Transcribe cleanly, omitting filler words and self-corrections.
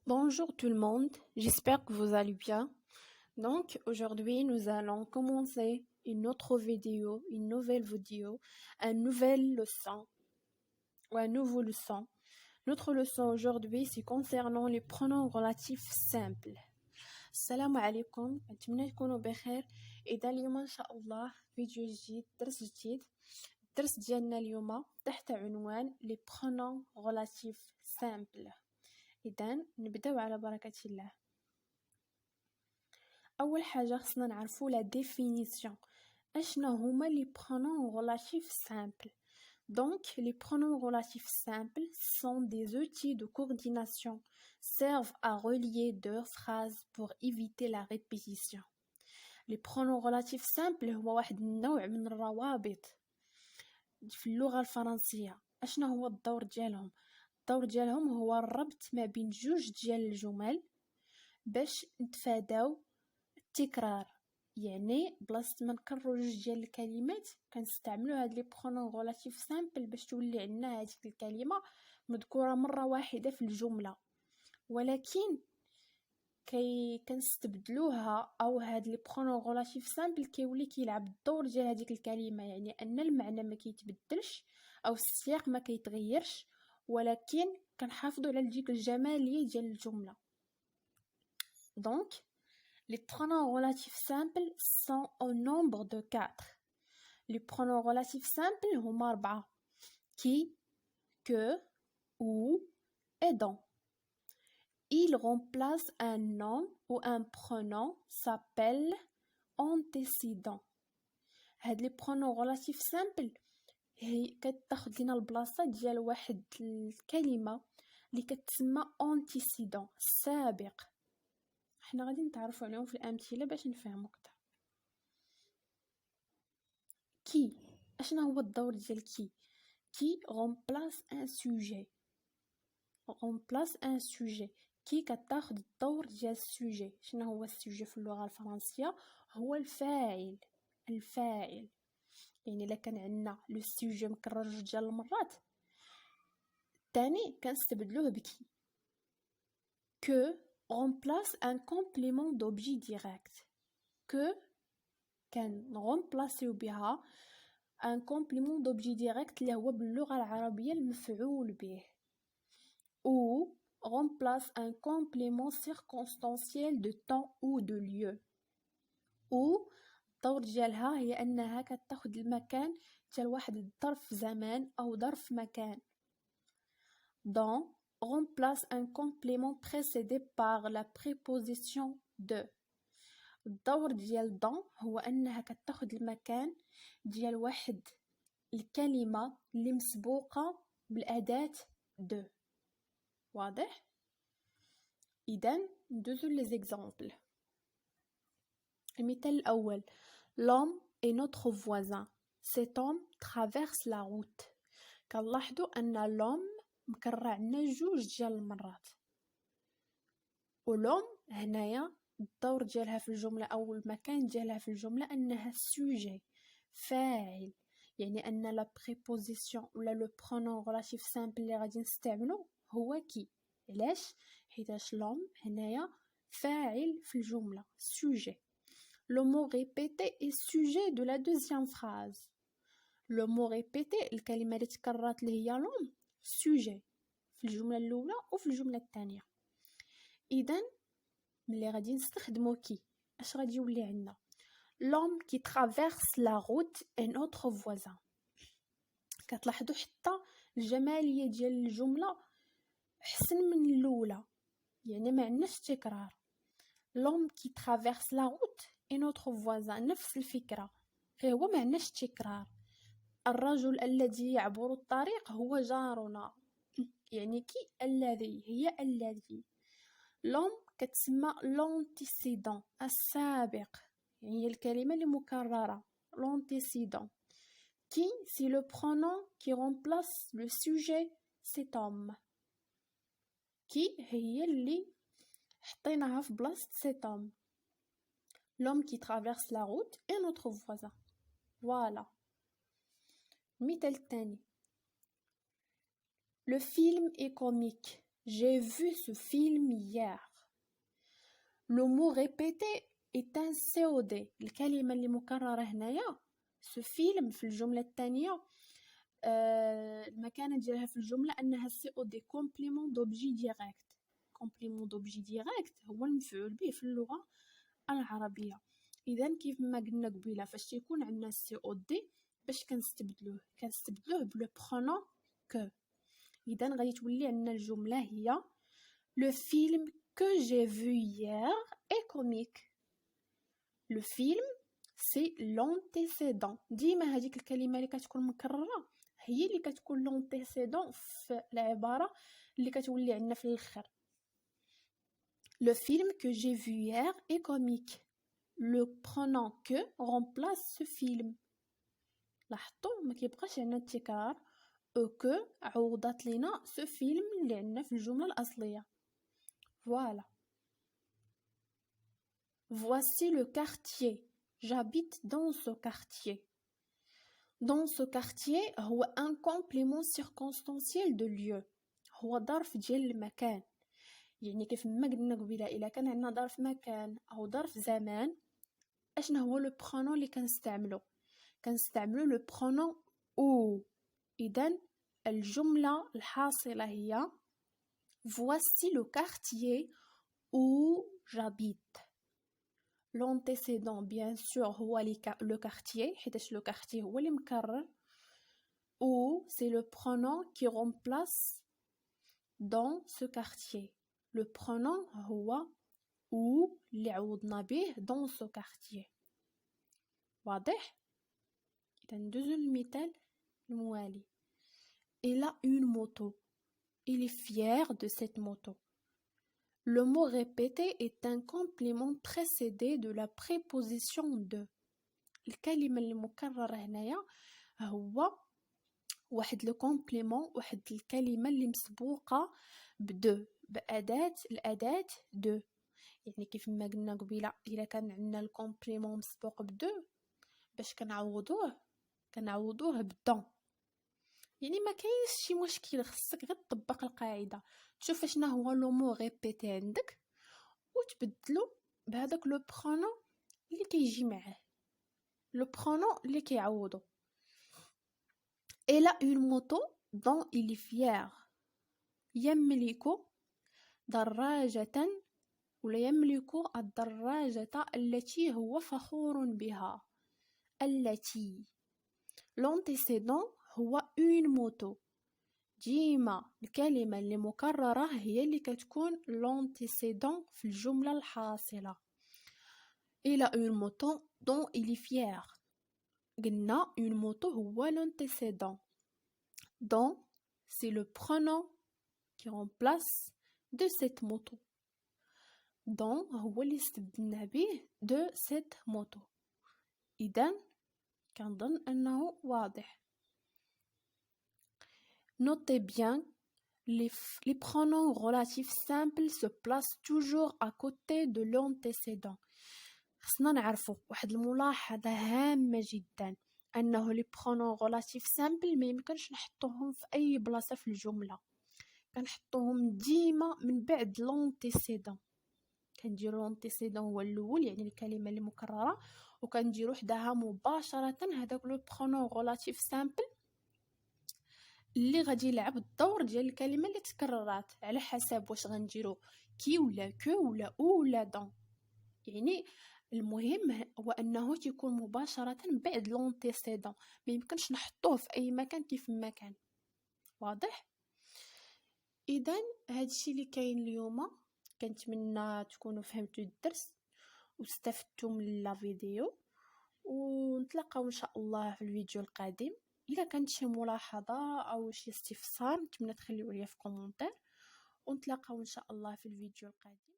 Bonjour tout le monde, j'espère que vous allez bien. Donc aujourd'hui nous allons commencer une autre vidéo, une nouvelle vidéo, une nouvelle leçon ou un nouveau leçon. Notre leçon aujourd'hui c'est concernant les pronoms relatifs simples. السلام عليكم، نتمنى تكونوا بخير. إذا اليوم إن شاء الله فيديو جديد، درس جديد. الدرس ديالنا اليوم تحت عنوان les pronoms relatifs simples. إذن نبداو على بركة الله. أول حاجة خصنا نعرفو لا définition. أشنا هما les pronoms relatifs simples. Donc, les pronoms relatifs simples sont des outils de coordination, servent à relier deux phrases pour éviter la répétition. Les pronoms relatifs simples هو واحد النوع من الروابط في اللغة الفرنسية. أشنا هو الدور ديالهم؟ الدور ديالهم هو الربط ما بين جوج ديال الجمل باش نتفاداو التكرار. يعني بلاصه ما نكرروا جوج ديال الكلمات كنستعملوا هاد لي برونون غولاتيف سامبل باش تولي عندنا هذيك الكلمه مذكوره مره واحده في الجمله، ولكن كنستبدلوها او هاد لي برونون غولاتيف سامبل كيولي كيلعب الدور ديال هذيك الكلمه، يعني ان المعنى ما كيتبدلش او السياق ما كيتغيرش، ولكن كنحافظوا على ديك الجماليه ديال الجمله. دونك les pronoms relatifs simples sont au nombre de 4. Les pronoms relatifs simples هما 4: qui, que, ou et dont. Ils remplacent un nom ou un pronom s'appelle antécédent. هاد les pronoms relatifs simples هي كتاخد لنا البلاصه ديال واحد الكلمه اللي كتسمى antécédent السابق. احنا غادي نتعرفوا عليهم في الامثله باش نفهموا اكثر. كي اشنا هو الدور ديال كي remplace un sujet. كي كتاخد الدور ديال السوجي. شنو هو السوجي في اللغه الفرنسيه؟ هو الفاعل. يعني الا كان عندنا لو سوجي مكرر جوج ديال المرات الثاني كنستبدلوه بكي. que remplace un complément d'objet direct. que كان remplacer بها un complément d'objet direct اللي هو باللغة العربية المفعول به. ou remplace un complément circonstanciel de temps ou de lieu. ou الدور ديالها هي انها كتاخد المكان ديال واحد الظرف زمان او ظرف مكان. dans remplace un complément précédé par la préposition de. الدور ديال dans هو انها كتاخد المكان ديال واحد الكلمة اللي مسبوقة بالأداة de. واضح؟ إذن ندوزو les exemples. المثال الأول: l'homme est notre voisin. cet homme traverse la route. كنلاحظوا أن l'homme مكرر عندنا جوج ديال المرات، ولوم هنايا الدور ديالها في الجمله او المكان ديالها في الجمله انها سوجي فاعل، يعني ان لا بريبوزيسيون ولا لو برونون ريلاتيف سامبل اللي غادي نستعملو هو كي. علاش؟ حيتاش لوم هنايا فاعل في الجمله سوجي. لو مو ريبيتي اي سوجي دو لا دوزيام فراز. لو مو ريبيتي الكلمه اللي تكررت اللي هي لوم سوجي في الجمله الاولى وفي الجمله الثانيه. اذا ملي غادي نستخدمو كي اش غادي يولي عندنا؟ l'homme qui traverse la route est notre voisin. كتلاحظوا حتى الجماليه ديال الجمله احسن من الاولى، يعني ما عندناش تكرار. l'homme qui traverse la route est notre voisin نفس الفكره، غير هو ما عندناش تكرار. الرجل الذي يعبر الطريق هو جارنا، يعني كي الذي هي الذي. لوم كتسمى لونتيسيدون السابق، يعني هي الكلمة اللي مكررة لونتيسيدون. كي سي لو برونون كي remplace لو سوجي cet homme. كي هي اللي حطيناها في بلاصة cet homme. l'homme qui traverse la route est notre voisin. voilà. المثال الثاني: le film est comique. j'ai vu ce film hier. Le mot répété est un COD. الكلمة اللي مكررة هنايا ce film في الجملة الثانية المكانة ديالها في الجملة أنها COD complément d'objet direct. complément d'objet direct هو المفعول به في اللغة العربية. إذا كيف ما قلنا قبيله فاش تيكون عندنا COD باش كنستبدلوه بلو pronom que. إذا غادي تولي عندنا الجملة هي le film que j'ai vu hier est comique. Le film c'est l'antécédent. ديما هذيك الكلمة اللي كتكون مكررة هي اللي كتكون l'antécédent في العبارة اللي كتولي عندنا في الآخر. Le film que j'ai vu hier est comique. Le pronom que remplace ce film. لاحظتوا ما كيبقاش عندنا التكرار او كو عوضت لنا ce film اللي عندنا في الجملة الأصلية. Voilà. Voici le quartier. J'habite dans ce quartier. Dans ce quartier هو un complément circonstanciel de lieu. هو ظرف ديال المكان. يعني كيف ما قلنا قبيله الا كان عندنا ظرف مكان او ظرف زمان اشنا هو لو برونون اللي كنستعملو لو برونون او. اذا الجمله الحاصله هي voici le quartier où j'habite. l'antécédent bien sûr هو le quartier حيتاش le quartier هو اللي مكرر. où c'est le pronom qui remplace dans ce quartier. Le pronom هو ou اللي عوضنا به dans ce quartier. واضح؟ إذا ندوزو للمثال الموالي. Il a une moto. Il est fier de cette moto. Le mot répété est un complément précédé de la préposition de. الكلمة اللي مكررة هنايا هو واحد لو كومبليمون، واحد الكلمة اللي مسبوقة بدو، الأداة دو. يعني كيف ما قلنا قبيله الا كان عندنا الكومبليمون مسبوق بدو باش كنعوضوه بدون. يعني ما كاينش شي مشكل، خصك غير تطبق القاعده، تشوف شنو هو لو مو ريبيتي عندك وتبدلو بهذاك لو برونون اللي كيجي معاه، لو برونون اللي كيعوضو. Elle a une moto dont il est fier. يملك دراجة ولا يملك الدراجة التي هو فخور بها. التي l'antécédent هو une moto. ديما الكلمة اللي مكررة هي اللي كتكون l'antécédent في الجملة الحاصلة. Il a une moto dont il est fier. قلنا une moto هو l'antécédent. dont c'est le pronom qui remplace de cette moto. dont هو اللي استبدلنا به de cette moto. إذن كنظن أنه واضح. Notez bien, les pronoms relatifs simples se placent toujours à côté de l'antécédent. خصنا نعرفوا واحد الملاحظة هامة جدا، أنه les pronoms relatifs simples ما يمكنش نحطوهم في أي بلاصة في الجملة، كنحطوهم ديما من بعد l'antécédent. كنديرو لونتيسيدون هو الاول يعني الكلمه اللي مكرره، وكنديرو حداها مباشره هذاك لو برونون ريلاتيف سامبل اللي غادي يلعب الدور ديال الكلمه اللي تكررات على حسب واش غنديرو كي ولا كو ولا او ولا دون. يعني المهم هو انه تيكون مباشره بعد لونتيسيدون، ما يمكنش نحطوه في اي مكان كيف ما كان. واضح؟ اذا هادشي اللي كاين اليوم، كنتمنى تكونوا فهمتوا الدرس واستفدتوا من لا فيديو، ونتلاقاو ان شاء الله في الفيديو القادم. الا كانت شي ملاحظه او شي استفسار نتمنى تخليوه لي في كومونتير، ونتلاقاو ان شاء الله في الفيديو القادم.